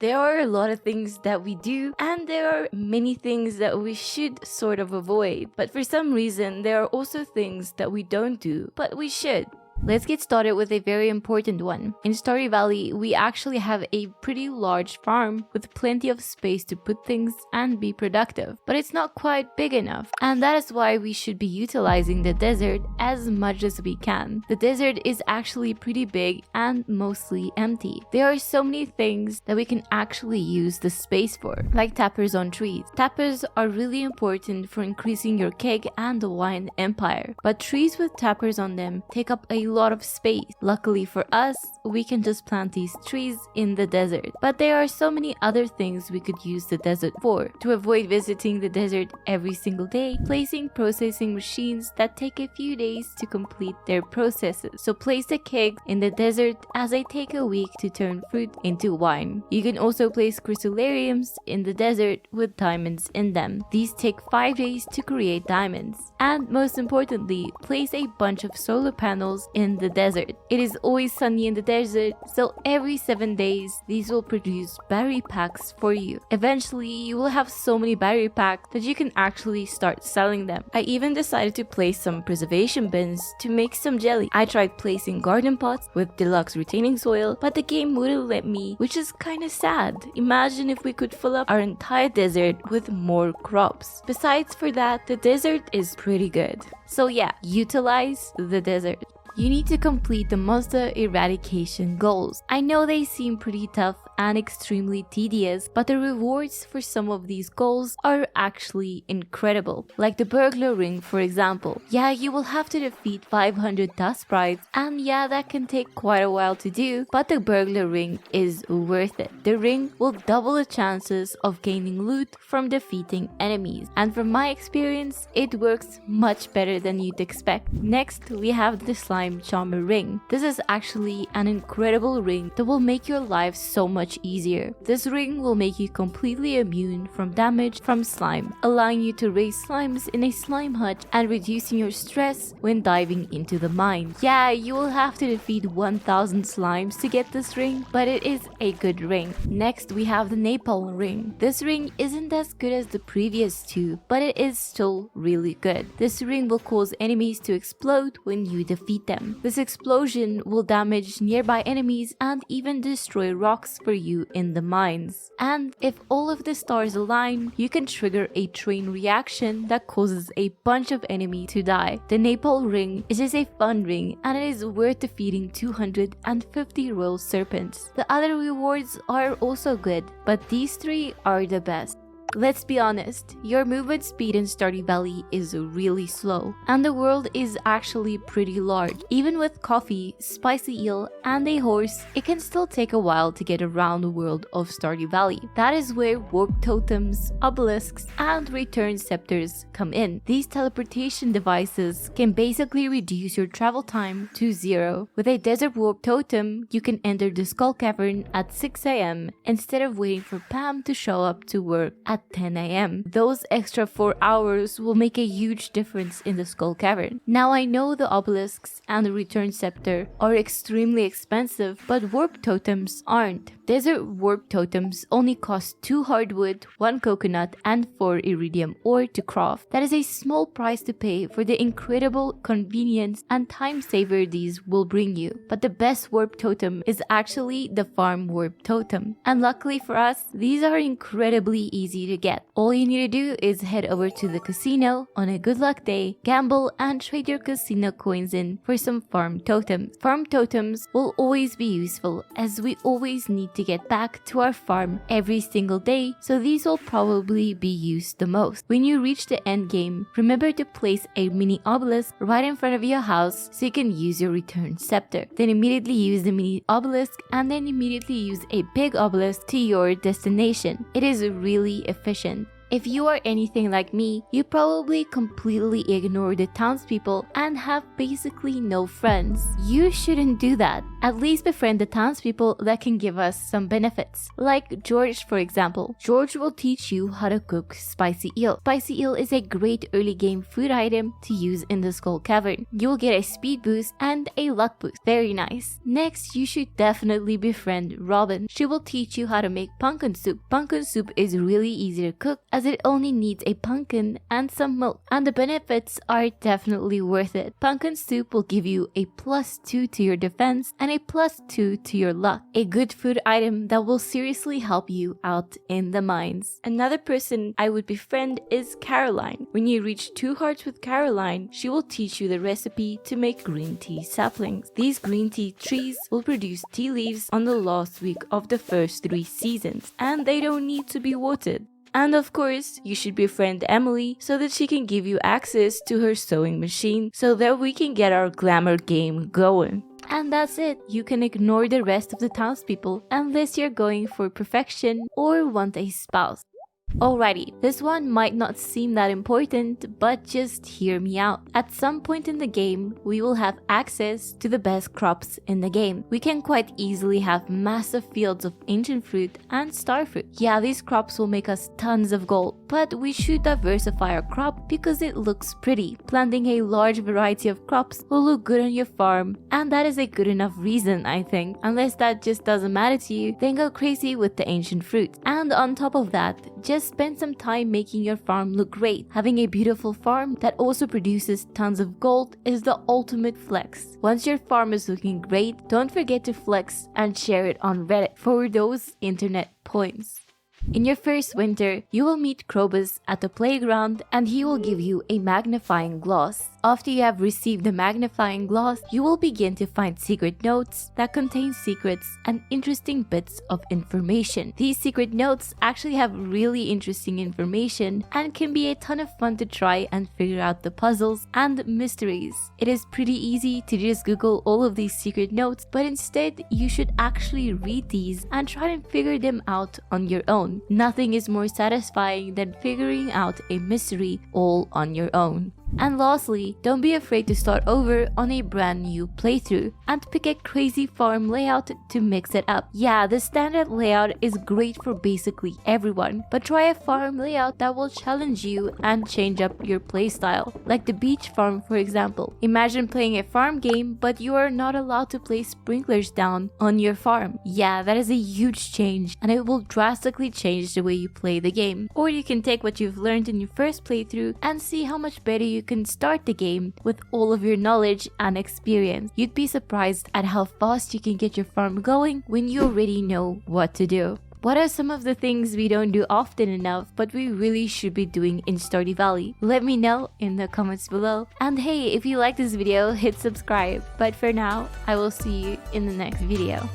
There are a lot of things that we do, and there are many things that we should sort of avoid. But for some reason, there are also things that we don't do, but we should. Let's get started with a very important one. In Stardew Valley, we actually have a pretty large farm with plenty of space to put things and be productive, but it's not quite big enough. And that is why we should be utilizing the desert as much as we can. The desert is actually pretty big and mostly empty. There are so many things that we can actually use the space for, like tappers on trees. Tappers are really important for increasing your keg and the wine empire, but trees with tappers on them take up a lot of space. Luckily for us, we can just plant these trees in the desert. But there are so many other things we could use the desert for. To avoid visiting the desert every single day, placing processing machines that take a few days to complete their processes. So place the kegs in the desert as they take a week to turn fruit into wine. You can also place crystallariums in the desert with diamonds in them. These take 5 days to create diamonds. And most importantly, place a bunch of solar panels in the desert. It is always sunny in the desert, so every 7 days these will produce battery packs for you. Eventually you will have so many battery packs that you can actually start selling them. I even decided to place some preservation bins to make some jelly. I tried placing garden pots with deluxe retaining soil, but the game wouldn't let me, which is kinda sad. Imagine if we could fill up our entire desert with more crops. Besides for that, the desert is pretty good. So yeah, utilize the desert. You need to complete the monster eradication goals. I know they seem pretty tough and extremely tedious, but the rewards for some of these goals are actually incredible. Like the burglar ring, for example. Yeah, you will have to defeat 500 dust sprites, and yeah, that can take quite a while to do, but the burglar ring is worth it. The ring will double the chances of gaining loot from defeating enemies, and from my experience, it works much better than you'd expect. Next, we have the slime charmer ring. This is actually an incredible ring that will make your life so much easier. This ring will make you completely immune from damage from slime, allowing you to raise slimes in a slime hut and reducing your stress when diving into the mine. Yeah, you will have to defeat 1000 slimes to get this ring, but it is a good ring. Next, we have the napalm ring. This ring isn't as good as the previous two, but it is still really good. This ring will cause enemies to explode when you defeat them. This explosion will damage nearby enemies and even destroy rocks for you in the mines. And if all of the stars align, you can trigger a chain reaction that causes a bunch of enemies to die. The napalm ring is just a fun ring, and it is worth defeating 250 royal serpents. The other rewards are also good, but these three are the best. Let's be honest, your movement speed in Stardew Valley is really slow, and the world is actually pretty large. Even with coffee, spicy eel, and a horse, it can still take a while to get around the world of Stardew Valley. That is where warp totems, obelisks, and return scepters come in. These teleportation devices can basically reduce your travel time to 0. With a desert warp totem, you can enter the skull cavern at 6 AM instead of waiting for Pam to show up to work at 10 AM. Those extra 4 hours will make a huge difference in the skull cavern. Now I know the obelisks and the return scepter are extremely expensive, but warp totems aren't. Desert warp totems only cost 2 hardwood, 1 coconut, and 4 iridium ore to craft. That is a small price to pay for the incredible convenience and time saver these will bring you. But the best warp totem is actually the farm warp totem. And luckily for us, these are incredibly easy to get. All you need to do is head over to the casino on a good luck day, gamble, and trade your casino coins in for some farm totems. Farm totems will always be useful, as we always need to get back to our farm every single day, so these will probably be used the most. When you reach the end game, remember to place a mini obelisk right in front of your house so you can use your return scepter. Then immediately use the mini obelisk and then immediately use a big obelisk to your destination. It is really efficient. If you are anything like me, you probably completely ignore the townspeople and have basically no friends. You shouldn't do that. At least befriend the townspeople that can give us some benefits. Like George, for example. George will teach you how to cook spicy eel. Spicy eel is a great early game food item to use in the Skull Cavern. You will get a speed boost and a luck boost. Very nice. Next, you should definitely befriend Robin. She will teach you how to make pumpkin soup. Pumpkin soup is really easy to cook as it only needs a pumpkin and some milk. And the benefits are definitely worth it. Pumpkin soup will give you a +2 to your defense and a +2 to your luck. A good food item that will seriously help you out in the mines. Another person I would befriend is Caroline. When you reach 2 hearts with Caroline, she will teach you the recipe to make green tea saplings. These green tea trees will produce tea leaves on the last week of the first 3 seasons, and they don't need to be watered. And of course, you should befriend Emily so that she can give you access to her sewing machine so that we can get our glamour game going. And that's it. You can ignore the rest of the townspeople unless you're going for perfection or want a spouse. Alrighty, this one might not seem that important, but just hear me out. At some point in the game, we will have access to the best crops in the game. We can quite easily have massive fields of ancient fruit and star fruit. Yeah, these crops will make us tons of gold, but we should diversify our crop because it looks pretty. Planting a large variety of crops will look good on your farm, and that is a good enough reason, I think. Unless that just doesn't matter to you, then go crazy with the ancient fruit. And on top of that, just spend some time making your farm look great. Having a beautiful farm that also produces tons of gold is the ultimate flex. Once your farm is looking great, don't forget to flex and share it on Reddit for those internet points. In your first winter, you will meet Krobus at the playground and he will give you a magnifying glass. After you have received the magnifying glass, you will begin to find secret notes that contain secrets and interesting bits of information. These secret notes actually have really interesting information and can be a ton of fun to try and figure out the puzzles and mysteries. It is pretty easy to just Google all of these secret notes, but instead you should actually read these and try and figure them out on your own. Nothing is more satisfying than figuring out a mystery all on your own. And lastly, don't be afraid to start over on a brand new playthrough and pick a crazy farm layout to mix it up. Yeah, the standard layout is great for basically everyone, but try a farm layout that will challenge you and change up your playstyle. Like the beach farm, for example. Imagine playing a farm game, but you are not allowed to place sprinklers down on your farm. Yeah, that is a huge change, and it will drastically change the way you play the game. Or you can take what you've learned in your first playthrough and see how much better you can start the game with all of your knowledge and experience. You'd be surprised at how fast you can get your farm going when you already know what to do. What are some of the things we don't do often enough but we really should be doing in Stardew Valley? Let me know in the comments below. And hey, if you like this video, hit subscribe. But for now, I will see you in the next video.